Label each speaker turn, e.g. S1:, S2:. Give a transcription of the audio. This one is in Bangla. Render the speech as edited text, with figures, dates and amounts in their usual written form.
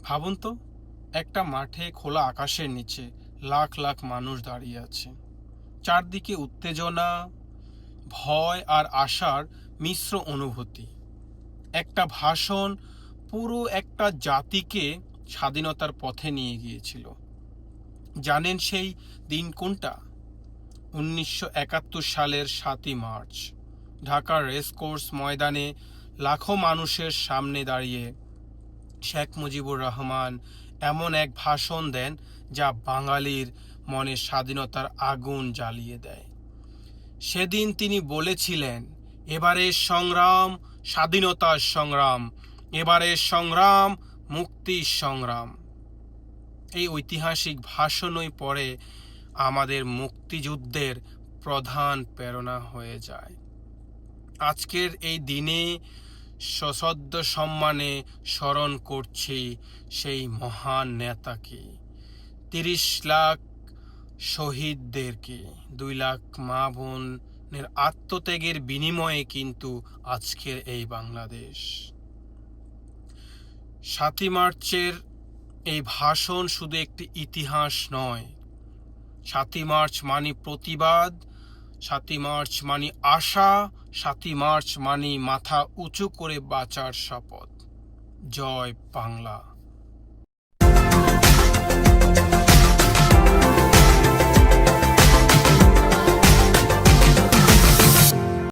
S1: ভাবুন তো, একটা মাঠে খোলা আকাশের নিচে লাখ লাখ মানুষ দাঁড়িয়ে আছে। চারদিকে উত্তেজনা, ভয় আর আশার মিশ্র অনুভূতি। একটা ভাষণ পুরো একটা জাতিকে স্বাধীনতার পথে নিয়ে গিয়েছিল। জানেন সেই দিন কোনটা? 1971 সালের 7ই মার্চ। ঢাকার রেসকোর্স ময়দানে লাখো মানুষের সামনে দাঁড়িয়ে শেখ মুজিবুর রহমান এমন এক ভাষণ দেন যা বাঙালির মনে স্বাধীনতার আগুন জ্বালিয়ে দেয়। সেদিন তিনি বলেছিলেন, এবারের সংগ্রাম স্বাধীনতার সংগ্রাম, এবারের সংগ্রাম মুক্তির সংগ্রাম। এই ঐতিহাসিক ভাষণই পরে আমাদের মুক্তিযুদ্ধের প্রধান প্রেরণা হয়ে যায়। আজকের এই দিনে সশ্রদ্ধ সম্মানে স্মরণ করছি সেই মহান নেতাকে, 30 লাখ শহীদদেরকে, 2 লাখ মা বোনের আত্মত্যাগের বিনিময়ে কিন্তু আজকের এই বাংলাদেশ। 7ই মার্চের এই ভাষণ শুধু একটি ইতিহাস নয়। 7ই মার্চ মানে প্রতিবাদ, 7ই মার্চ মানে আশা, 7ই মার্চ মানে মাথা উঁচু করে বাঁচার শপথ। জয় বাংলা।